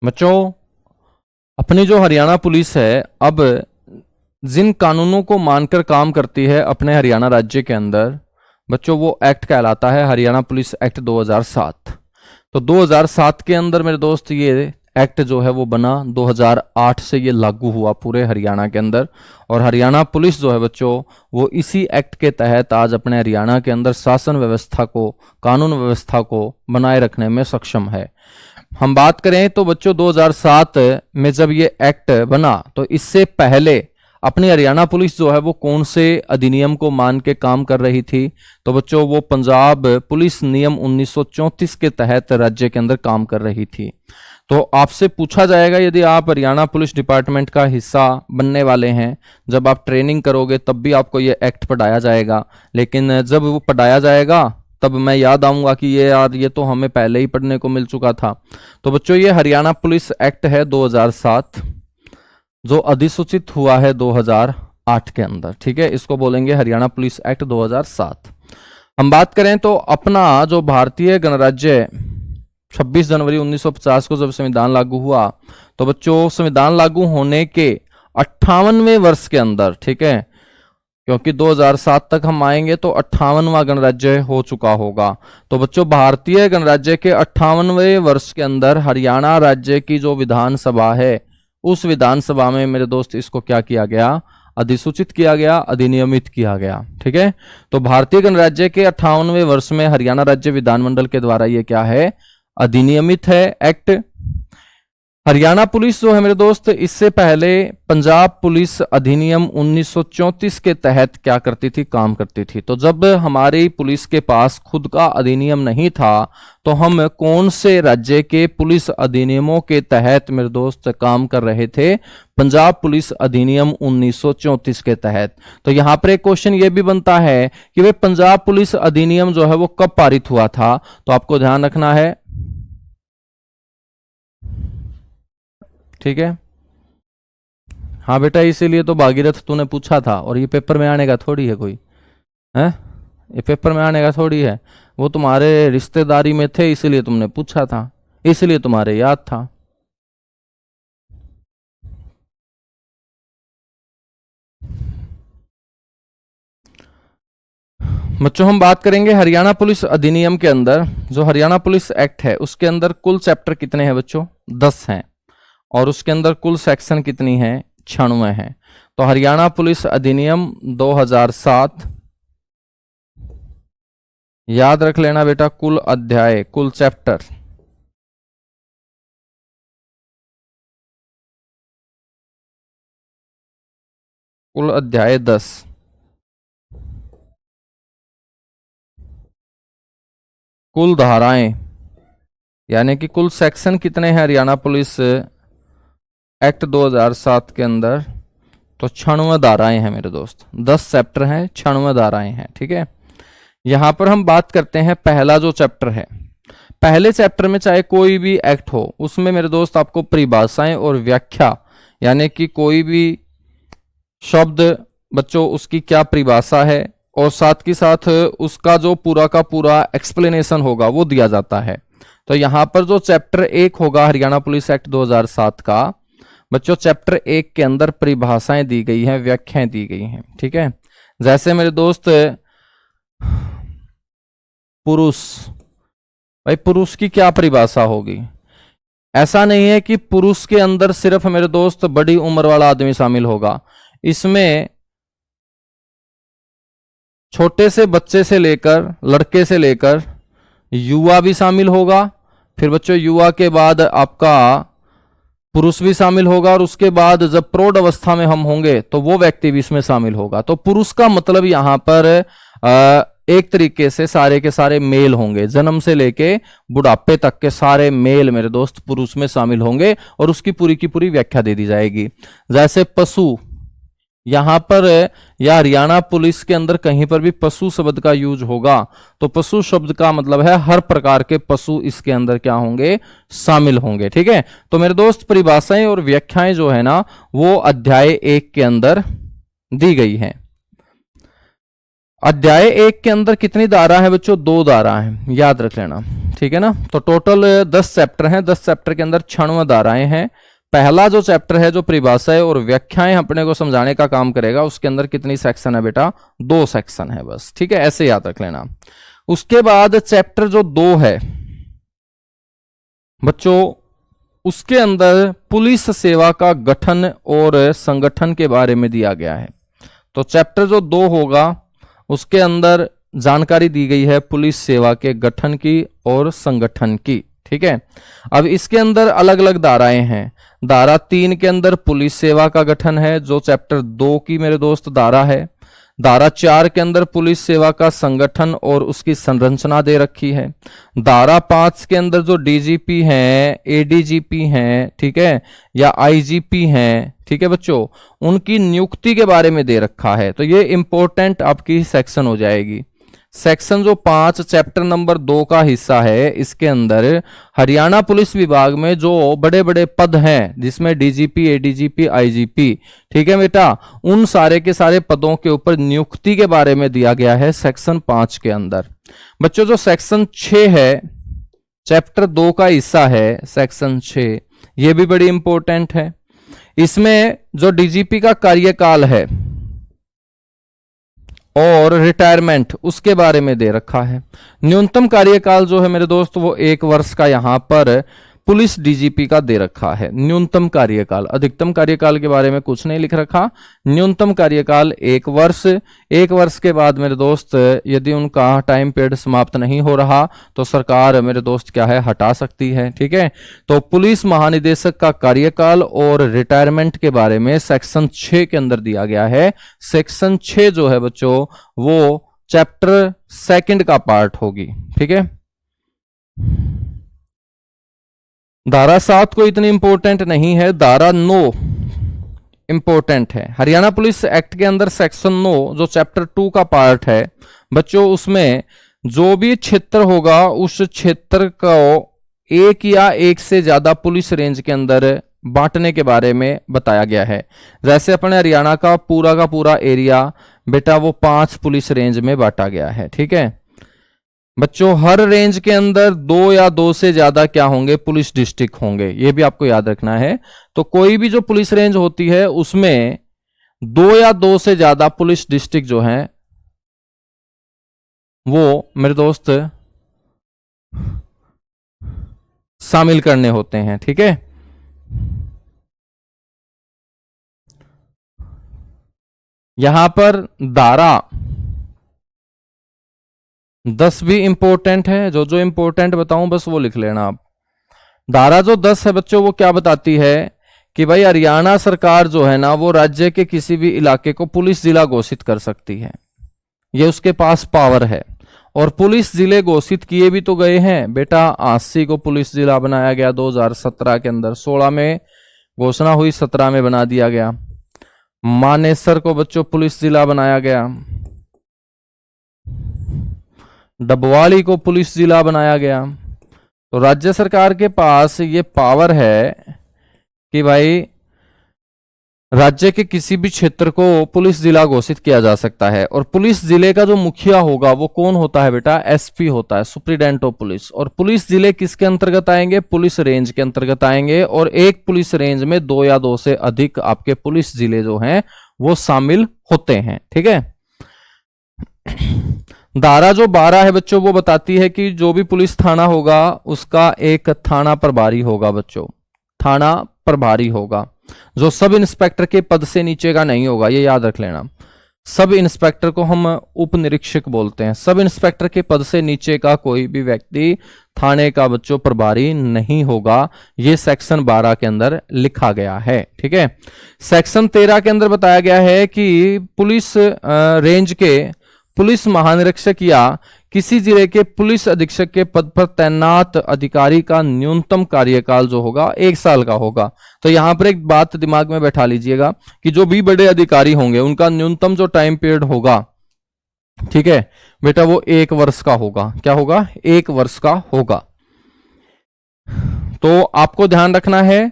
बच्चों अपनी जो हरियाणा पुलिस है, अब जिन कानूनों को मानकर काम करती है अपने हरियाणा राज्य के अंदर बच्चों, वो एक्ट कहलाता है हरियाणा पुलिस एक्ट 2007। तो 2007 के अंदर मेरे दोस्त ये एक्ट जो है वो बना 2008 से, ये लागू हुआ पूरे हरियाणा के अंदर। और हरियाणा पुलिस जो है बच्चों, वो इसी एक्ट के तहत आज अपने हरियाणा के अंदर शासन व्यवस्था को, कानून व्यवस्था को बनाए रखने में सक्षम है। हम बात करें तो बच्चों 2007 में जब ये एक्ट बना, तो इससे पहले अपनी हरियाणा पुलिस जो है वो कौन से अधिनियम को मान के काम कर रही थी? तो बच्चों वो पंजाब पुलिस नियम 1934 के तहत राज्य के अंदर काम कर रही थी। तो आपसे पूछा जाएगा, यदि आप हरियाणा पुलिस डिपार्टमेंट का हिस्सा बनने वाले हैं, जब आप ट्रेनिंग करोगे तब भी आपको ये एक्ट पढ़ाया जाएगा, लेकिन जब वो पढ़ाया जाएगा तब मैं याद आऊंगा कि ये यार ये तो हमें पहले ही पढ़ने को मिल चुका था। तो बच्चों ये हरियाणा पुलिस एक्ट है 2007, जो अधिसूचित हुआ है 2008 के अंदर, ठीक है। इसको बोलेंगे हरियाणा पुलिस एक्ट 2007। हम बात करें तो अपना जो भारतीय गणराज्य 26 जनवरी 1950 को जब संविधान लागू हुआ, तो बच्चों संविधान लागू होने के 58वें वर्ष के अंदर, ठीक है, क्योंकि 2007 तक हम आएंगे तो 58वां गणराज्य हो चुका होगा। तो बच्चों भारतीय गणराज्य के 58वें वर्ष के अंदर हरियाणा राज्य की जो विधानसभा है, उस विधानसभा में मेरे दोस्त इसको क्या किया गया? अधिसूचित किया गया, अधिनियमित किया गया, ठीक है। तो भारतीय गणराज्य के 58वें वर्ष में हरियाणा राज्य विधानमंडल के द्वारा ये क्या है? अधिनियमित है एक्ट। हरियाणा पुलिस जो है मेरे दोस्त, इससे पहले पंजाब पुलिस अधिनियम 1934 के तहत क्या करती थी? काम करती थी। तो जब हमारी पुलिस के पास खुद का अधिनियम नहीं था, तो हम कौन से राज्य के पुलिस अधिनियमों के तहत मेरे दोस्त काम कर रहे थे? पंजाब पुलिस अधिनियम 1934 के तहत। तो यहां पर एक क्वेश्चन ये भी बनता है कि वे पंजाब पुलिस अधिनियम जो है वो कब पारित हुआ था? तो आपको ध्यान रखना है, ठीक है। हाँ बेटा, इसीलिए तो भागीरथ तूने पूछा था, और ये पेपर में आने का थोड़ी है कोई, है ये पेपर में आने का थोड़ी है। वो तुम्हारे रिश्तेदारी में थे, इसीलिए तुमने पूछा था, इसलिए तुम्हारे याद था। बच्चों हम बात करेंगे हरियाणा पुलिस अधिनियम के अंदर, जो हरियाणा पुलिस एक्ट है उसके अंदर कुल चैप्टर कितने हैं बच्चों? 10 हैं। और उसके अंदर कुल सेक्शन कितनी है? 96 है। तो हरियाणा पुलिस अधिनियम 2007, याद रख लेना बेटा, कुल अध्याय, कुल चैप्टर, कुल अध्याय 10। कुल धाराएं, यानी कि कुल सेक्शन कितने हैं हरियाणा पुलिस एक्ट 2007 के अंदर? तो 96 धाराएं हैं मेरे दोस्त। 10 चैप्टर हैं, 96 धाराएं हैं, ठीक है। यहां पर हम बात करते हैं पहला जो चैप्टर है। पहले चैप्टर में चाहे कोई भी एक्ट हो, उसमें मेरे दोस्त आपको परिभाषाएं और व्याख्या, यानी कि कोई भी शब्द बच्चों उसकी क्या परिभाषा है, और साथ के साथ उसका जो पूरा का पूरा एक्सप्लेनेशन होगा वो दिया जाता है। तो यहां पर जो चैप्टर 1 होगा हरियाणा पुलिस एक्ट 2007 का, बच्चों चैप्टर 1 के अंदर परिभाषाएं दी गई हैं, व्याख्याएं दी गई हैं, ठीक है। जैसे मेरे दोस्त पुरुष, भाई पुरुष की क्या परिभाषा होगी? ऐसा नहीं है कि पुरुष के अंदर सिर्फ मेरे दोस्त बड़ी उम्र वाला आदमी शामिल होगा, इसमें छोटे से बच्चे से लेकर, लड़के से लेकर युवा भी शामिल होगा। फिर बच्चों युवा के बाद आपका पुरुष भी शामिल होगा, और उसके बाद जब प्रौढ़ अवस्था में हम होंगे तो वो व्यक्ति भी इसमें शामिल होगा। तो पुरुष का मतलब यहां पर एक तरीके से सारे के सारे मेल होंगे, जन्म से लेके बुढ़ापे तक के सारे मेल मेरे दोस्त पुरुष में शामिल होंगे, और उसकी पूरी की पूरी व्याख्या दे दी जाएगी। जैसे पशु, यहां पर या हरियाणा पुलिस के अंदर कहीं पर भी पशु शब्द का यूज होगा, तो पशु शब्द का मतलब है हर प्रकार के पशु इसके अंदर क्या होंगे? शामिल होंगे, ठीक है। तो मेरे दोस्त परिभाषाएं और व्याख्याएं जो है ना, वो अध्याय 1 के अंदर दी गई हैं। अध्याय 1 के अंदर कितनी धारा है बच्चों? 2 धारा है, याद रख लेना, ठीक है ना। तो टोटल 10 चैप्टर हैं, 10 चैप्टर के अंदर 96 धाराएं हैं। पहला जो चैप्टर है जो परिभाषाएं और व्याख्याएं अपने को समझाने का काम करेगा, उसके अंदर कितनी सेक्शन है बेटा? 2 सेक्शन है बस, ठीक है, ऐसे याद रख लेना। उसके बाद चैप्टर जो 2 है बच्चों, उसके अंदर पुलिस सेवा का गठन और संगठन के बारे में दिया गया है। तो चैप्टर जो 2 होगा उसके अंदर जानकारी दी गई है पुलिस सेवा के गठन की और संगठन की। ठीक है, अब इसके अंदर अलग अलग धाराएं हैं। धारा 3 के अंदर पुलिस सेवा का गठन है, जो चैप्टर 2 की मेरे दोस्त धारा है। धारा 4 के अंदर पुलिस सेवा का संगठन और उसकी संरचना दे रखी है। धारा 5 के अंदर जो डीजीपी हैं, एडीजीपी हैं, ठीक है, या आईजीपी हैं, ठीक है बच्चों, उनकी नियुक्ति के बारे में दे रखा है। तो ये इंपॉर्टेंट आपकी सेक्शन हो जाएगी। सेक्शन जो 5 चैप्टर नंबर 2 का हिस्सा है, इसके अंदर हरियाणा पुलिस विभाग में जो बड़े बड़े पद हैं, जिसमें डीजीपी, एडीजीपी, आईजीपी, ठीक है बेटा, उन सारे के सारे पदों के ऊपर नियुक्ति के बारे में दिया गया है सेक्शन 5 के अंदर। बच्चों जो सेक्शन 6 है, चैप्टर 2 का हिस्सा है, सेक्शन 6, यह भी बड़ी इंपॉर्टेंट है। इसमें जो डीजीपी का कार्यकाल है और रिटायरमेंट, उसके बारे में दे रखा है। न्यूनतम कार्यकाल जो है मेरे दोस्त वो 1 वर्ष का यहां पर पुलिस डीजीपी का दे रखा है। न्यूनतम कार्यकाल, अधिकतम कार्यकाल के बारे में कुछ नहीं लिख रखा। न्यूनतम कार्यकाल 1 वर्ष। 1 वर्ष के बाद मेरे दोस्त यदि उनका टाइम पीरियड समाप्त नहीं हो रहा तो सरकार मेरे दोस्त क्या है, हटा सकती है। ठीक है, तो पुलिस महानिदेशक का कार्यकाल और रिटायरमेंट के बारे में सेक्शन 6 के अंदर दिया गया है। सेक्शन 6 जो है बच्चों वो चैप्टर 2 का पार्ट होगी। ठीक है, धारा 7 को इतनी इंपॉर्टेंट नहीं है, धारा 9 इंपॉर्टेंट है। हरियाणा पुलिस एक्ट के अंदर सेक्शन 9 जो चैप्टर 2 का पार्ट है बच्चों, उसमें जो भी क्षेत्र होगा उस क्षेत्र को एक या एक से ज्यादा पुलिस रेंज के अंदर बांटने के बारे में बताया गया है। जैसे अपने हरियाणा का पूरा एरिया बेटा वो 5 पुलिस रेंज में बांटा गया है। ठीक है बच्चों, हर रेंज के अंदर 2 या 2 से ज्यादा क्या होंगे, पुलिस डिस्ट्रिक्ट होंगे, ये भी आपको याद रखना है। तो कोई भी जो पुलिस रेंज होती है उसमें 2 या 2 से ज्यादा पुलिस डिस्ट्रिक्ट जो हैं वो मेरे दोस्त शामिल करने होते हैं। ठीक है, यहां पर धारा 10 भी इंपॉर्टेंट है। जो इंपॉर्टेंट बताऊं बस वो लिख लेना आप। धारा जो 10 है बच्चों वो क्या बताती है कि भाई हरियाणा सरकार जो है ना वो राज्य के किसी भी इलाके को पुलिस जिला घोषित कर सकती है, ये उसके पास पावर है। और पुलिस जिले घोषित किए भी तो गए हैं बेटा। आसी को पुलिस जिला बनाया गया 2017 के अंदर, 16 में घोषणा हुई, 17 में बना दिया गया। मानेसर को बच्चों पुलिस जिला बनाया गया, डबवाली को पुलिस जिला बनाया गया। तो राज्य सरकार के पास ये पावर है कि भाई राज्य के किसी भी क्षेत्र को पुलिस जिला घोषित किया जा सकता है। और पुलिस जिले का जो मुखिया होगा वो कौन होता है बेटा, एसपी होता है, सुप्रीडेंट ऑफ पुलिस। और पुलिस जिले किसके अंतर्गत आएंगे, पुलिस रेंज के अंतर्गत आएंगे। और एक पुलिस रेंज में 2 या 2 से अधिक आपके पुलिस जिले जो हैं वो शामिल होते हैं। ठीक है, धारा जो 12 है बच्चों वो बताती है कि जो भी पुलिस थाना होगा उसका एक थाना प्रभारी होगा बच्चों, थाना प्रभारी होगा, जो सब इंस्पेक्टर के पद से नीचे का नहीं होगा, ये याद रख लेना। सब इंस्पेक्टर को हम उप निरीक्षक बोलते हैं। सब इंस्पेक्टर के पद से नीचे का कोई भी व्यक्ति थाने का बच्चों प्रभारी नहीं होगा, ये सेक्शन 12 के अंदर लिखा गया है। ठीक है, सेक्शन 13 के अंदर बताया गया है कि पुलिस रेंज के पुलिस महानिरीक्षक या किसी जिले के पुलिस अधीक्षक के पद पर तैनात अधिकारी का न्यूनतम कार्यकाल जो होगा 1 साल का होगा। तो यहां पर एक बात दिमाग में बैठा लीजिएगा कि जो भी बड़े अधिकारी होंगे उनका न्यूनतम जो टाइम पीरियड होगा, ठीक है बेटा, वो 1 वर्ष का होगा। क्या होगा, 1 वर्ष का होगा। तो आपको ध्यान रखना है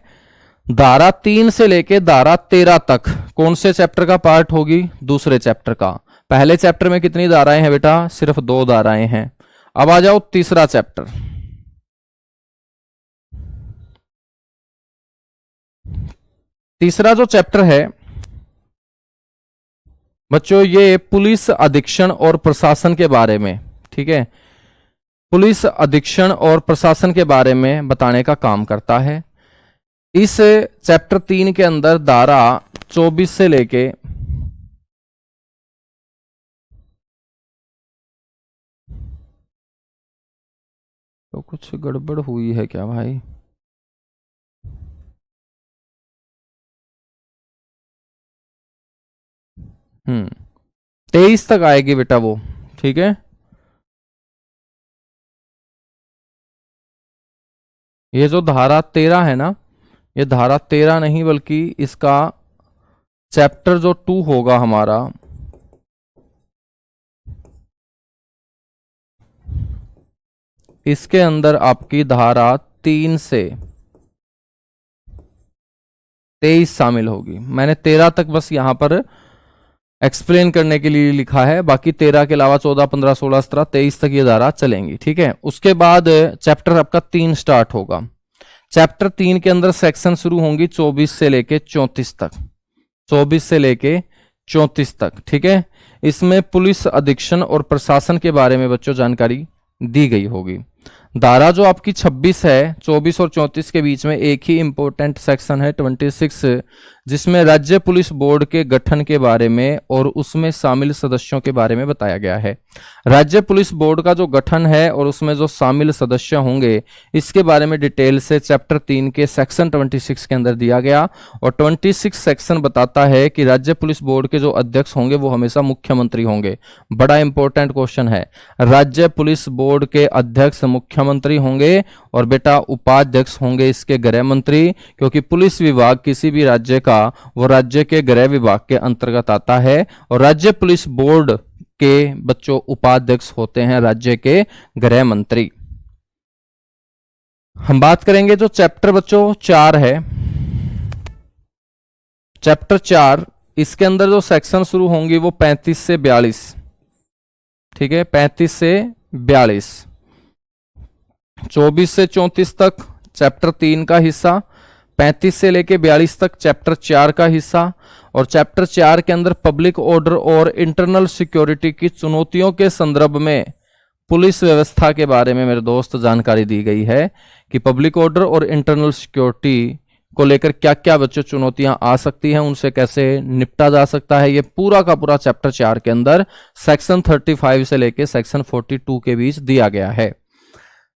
धारा 3 से लेके धारा 13 तक कौन से चैप्टर का पार्ट होगी, दूसरे चैप्टर का। पहले चैप्टर में कितनी धाराएं हैं बेटा, सिर्फ 2 धाराएं हैं। अब आ जाओ तीसरा चैप्टर। तीसरा जो चैप्टर है बच्चों ये पुलिस अधीक्षण और प्रशासन के बारे में, ठीक है, पुलिस अधीक्षण और प्रशासन के बारे में बताने का काम करता है। इस चैप्टर 3 के अंदर धारा 24 से लेके तो कुछ गड़बड़ हुई है क्या भाई? 23 तक आएगी बेटा वो, ठीक है। ये जो धारा 13 है ना, ये धारा 13 नहीं बल्कि इसका चैप्टर जो 2 होगा हमारा, इसके अंदर आपकी धारा 3 से 23 शामिल होगी। मैंने 13 तक बस यहां पर एक्सप्लेन करने के लिए लिखा है, बाकी 13 के अलावा 14, 15, 16, 17, 23 तक ये धारा चलेंगी, ठीक है। उसके बाद चैप्टर आपका 3 स्टार्ट होगा। चैप्टर 3 के अंदर सेक्शन शुरू होंगी 24 से लेके 34 तक, 24 से लेके 34 तक, ठीक है। इसमें पुलिस अधीक्षण और प्रशासन के बारे में बच्चों जानकारी दी गई होगी। धारा जो आपकी 26 है, 24 और 34 के बीच में एक ही इंपॉर्टेंट सेक्शन है 26, जिसमें राज्य पुलिस बोर्ड के गठन के बारे में और उसमें शामिल सदस्यों के बारे में बताया गया है। राज्य पुलिस बोर्ड का जो गठन है और उसमें जो शामिल सदस्य होंगे, इसके बारे में डिटेल से चैप्टर 3 के सेक्शन 26 के अंदर दिया गया। और 26 सेक्शन बताता है कि राज्य पुलिस बोर्ड के जो अध्यक्ष होंगे वो हमेशा मुख्यमंत्री होंगे। बड़ा इंपॉर्टेंट क्वेश्चन है, राज्य पुलिस बोर्ड के अध्यक्ष मुख्यमंत्री होंगे और बेटा उपाध्यक्ष होंगे इसके गृह मंत्री, क्योंकि पुलिस विभाग किसी भी राज्य का वो राज्य के गृह विभाग के अंतर्गत आता है। और राज्य पुलिस बोर्ड के बच्चों उपाध्यक्ष होते हैं राज्य के गृह मंत्री। हम बात करेंगे जो चैप्टर बच्चों 4 है, चैप्टर 4, इसके अंदर जो सेक्शन शुरू होंगी वो 35 से 42, ठीक है, 35 से 42। 24 से 34 तक चैप्टर 3 का हिस्सा, 35 से लेके 42 तक चैप्टर 4 का हिस्सा। और चैप्टर 4 के अंदर पब्लिक ऑर्डर और इंटरनल सिक्योरिटी की चुनौतियों के संदर्भ में पुलिस व्यवस्था के बारे में मेरे दोस्त जानकारी दी गई है कि पब्लिक ऑर्डर और इंटरनल सिक्योरिटी को लेकर क्या क्या बच्चों चुनौतियां आ सकती हैं, उनसे कैसे निपटा जा सकता है। ये पूरा का पूरा चैप्टर 4 के अंदर सेक्शन 35 से लेके सेक्शन 42 के बीच दिया गया है।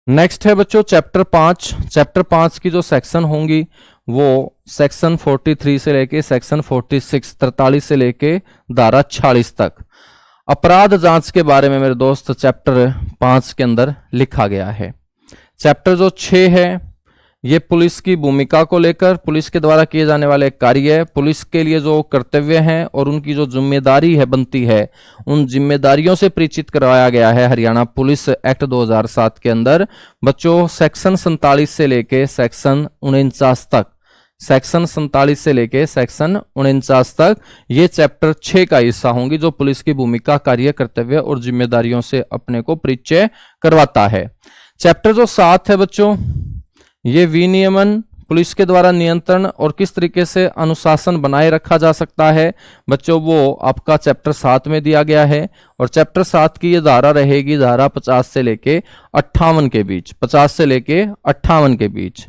नेक्स्ट है बच्चों चैप्टर 5। चैप्टर 5 की जो सेक्शन होंगी वो सेक्शन 43 से लेके सेक्शन 46, 43 से लेके धारा 46 तक अपराध जांच के बारे में मेरे दोस्त चैप्टर 5 के अंदर लिखा गया है। चैप्टर जो 6 है ये पुलिस की भूमिका को लेकर, पुलिस के द्वारा किए जाने वाले कार्य, पुलिस के लिए जो कर्तव्य हैं और उनकी जो जिम्मेदारी है बनती है, उन जिम्मेदारियों से परिचित करवाया गया है हरियाणा पुलिस एक्ट 2007 के अंदर। बच्चों सेक्शन 47 से लेके सेक्शन 49 तक, सेक्शन 47 से लेके सेक्शन 49 तक ये चैप्टर 6 का हिस्सा होंगी, जो पुलिस की भूमिका, कार्य, कर्तव्य और जिम्मेदारियों से अपने को परिचय करवाता है। चैप्टर जो 7 है बच्चों, ये विनियमन, पुलिस के द्वारा नियंत्रण और किस तरीके से अनुशासन बनाए रखा जा सकता है बच्चों, वो आपका चैप्टर 7 में दिया गया है। और चैप्टर 7 की ये धारा रहेगी धारा 50 से लेके 58 के बीच, 50 से लेके 58 के बीच।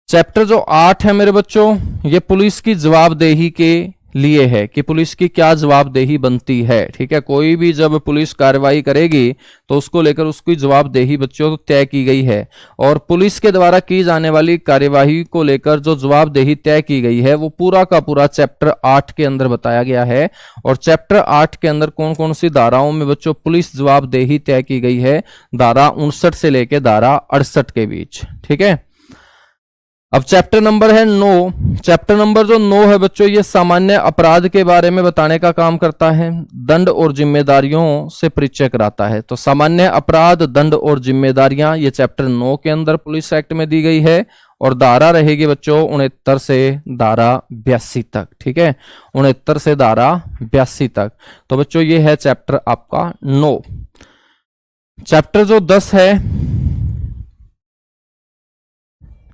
चैप्टर जो 8 है मेरे बच्चों, ये पुलिस की जवाबदेही के लिए है कि पुलिस की क्या जवाबदेही बनती है, ठीक है। कोई भी जब पुलिस कार्रवाई करेगी तो उसको लेकर उसकी जवाबदेही बच्चों तय की गई है। और पुलिस के द्वारा की जाने वाली कार्यवाही को लेकर जो जवाबदेही तय की गई है वो पूरा का पूरा चैप्टर 8 के अंदर बताया गया है। और चैप्टर 8 के अंदर कौन कौन सी धाराओं में बच्चों पुलिस जवाबदेही तय की गई है, धारा 59 से लेकर धारा 68 के बीच, ठीक है। अब चैप्टर नंबर है 9। चैप्टर नंबर जो 9 है बच्चों, ये सामान्य अपराध के बारे में बताने का काम करता है, दंड और जिम्मेदारियों से परिचय कराता है। तो सामान्य अपराध, दंड और जिम्मेदारियां ये चैप्टर 9 के अंदर पुलिस एक्ट में दी गई है। और धारा रहेगी बच्चों 69 से धारा 82 तक, ठीक है, 69 से धारा 82 तक। तो बच्चों ये है चैप्टर आपका 9। चैप्टर जो 10 है,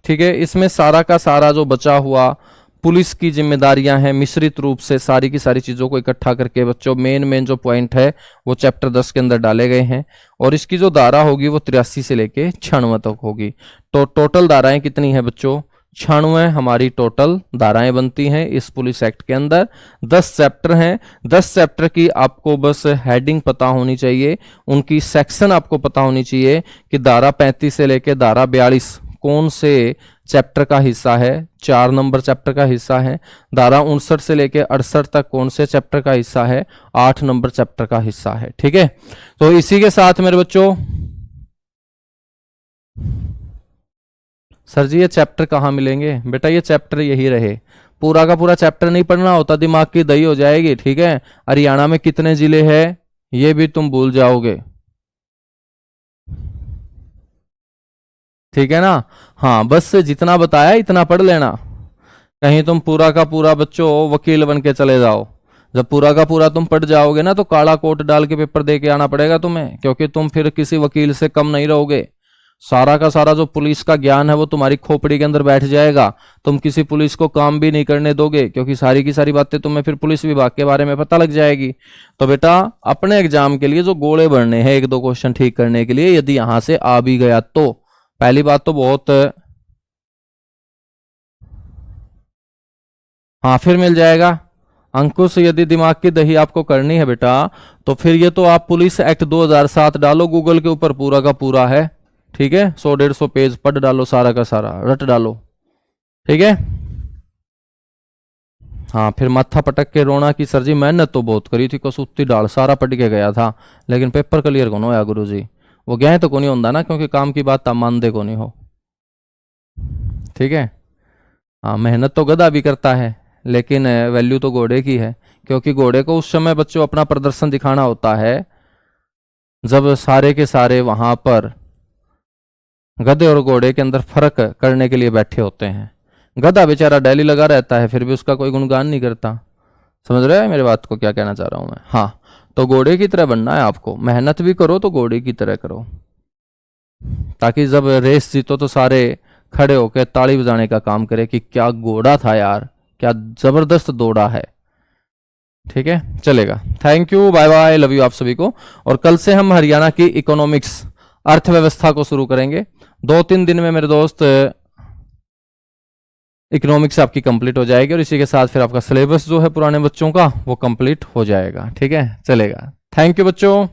ठीक है, इसमें सारा का सारा जो बचा हुआ पुलिस की जिम्मेदारियां हैं, मिश्रित रूप से सारी की सारी चीजों को इकट्ठा करके बच्चों मेन जो पॉइंट है वो चैप्टर 10 के अंदर डाले गए हैं। और इसकी जो धारा होगी वो 83 से लेके 96 तक होगी। तो टोटल धाराएं कितनी है बच्चों, 96 हमारी टोटल धाराएं बनती हैं इस पुलिस एक्ट के अंदर। 10 चैप्टर हैं। 10 चैप्टर की आपको बस हेडिंग पता होनी चाहिए, उनकी सेक्शन आपको पता होनी चाहिए कि धारा 35 से लेकर धारा 42 कौन से चैप्टर का हिस्सा है। 4 नंबर चैप्टर का हिस्सा है। धारा 59 से लेकर 68 तक कौन से चैप्टर का हिस्सा है। 8 नंबर चैप्टर का हिस्सा है। ठीक है, तो इसी के साथ मेरे बच्चों, सर जी ये चैप्टर कहाँ मिलेंगे? बेटा ये चैप्टर यही रहे, पूरा का पूरा चैप्टर नहीं पढ़ना होता, दिमाग की दही हो जाएगी। ठीक है, हरियाणा में कितने जिले हैं ये भी तुम भूल जाओगे। ठीक है ना? हाँ, बस जितना बताया इतना पढ़ लेना, कहीं तुम पूरा का पूरा बच्चों वकील बन के चले जाओ। जब पूरा का पूरा तुम पढ़ जाओगे ना तो काला कोट डाल के पेपर दे के आना पड़ेगा तुम्हें, क्योंकि तुम फिर किसी वकील से कम नहीं रहोगे। सारा का सारा जो पुलिस का ज्ञान है वो तुम्हारी खोपड़ी के अंदर बैठ जाएगा। तुम किसी पुलिस को काम भी नहीं करने दोगे, क्योंकि सारी की सारी बातें तुम्हें फिर पुलिस विभाग के बारे में पता लग जाएगी। तो बेटा अपने एग्जाम के लिए जो गोले भरने हैं 1-2 क्वेश्चन ठीक करने के लिए, यदि यहां से आ भी गया तो पहली बात तो बहुत, हाँ फिर मिल जाएगा। अंकुश यदि दिमाग की दही आपको करनी है बेटा तो फिर ये तो आप पुलिस एक्ट 2007 डालो गूगल के ऊपर, पूरा का पूरा है। ठीक है, 100-150 पेज पढ़ डालो, सारा का सारा रट डालो। ठीक है, हाँ फिर माथा पटक के रोना कि सर जी मेहनत तो बहुत करी थी, कसूती डाल सारा पढ़ के गया था लेकिन पेपर क्लियर कौन होया गुरु जी। वो गए तो को नहीं होता ना, क्योंकि काम की बात आप मानते को नहीं हो। ठीक है, हाँ मेहनत तो गधा भी करता है लेकिन वैल्यू तो घोड़े की है, क्योंकि घोड़े को उस समय बच्चों अपना प्रदर्शन दिखाना होता है जब सारे के सारे वहां पर गधे और घोड़े के अंदर फर्क करने के लिए बैठे होते हैं। गधा बेचारा डेली लगा रहता है फिर भी उसका कोई गुणगान नहीं करता। समझ रहे हैं मेरे बात को, क्या कहना चाह रहा हूं मैं? हाँ, तो घोड़े की तरह बनना है आपको, मेहनत भी करो तो घोड़े की तरह करो, ताकि जब रेस जीतो तो सारे खड़े होकर ताली बजाने का काम करे कि क्या घोड़ा था यार, क्या जबरदस्त दौड़ा है। ठीक है, चलेगा। Thank you, bye bye, love you आप सभी को। और कल से हम हरियाणा की इकोनॉमिक्स अर्थव्यवस्था को शुरू करेंगे। 2-3 दिन में मेरे दोस्त इकोनॉमिक्स आपकी कंप्लीट हो जाएगी और इसी के साथ फिर आपका सिलेबस जो है पुराने बच्चों का वो कंप्लीट हो जाएगा। ठीक है, चलेगा। थैंक यू बच्चों।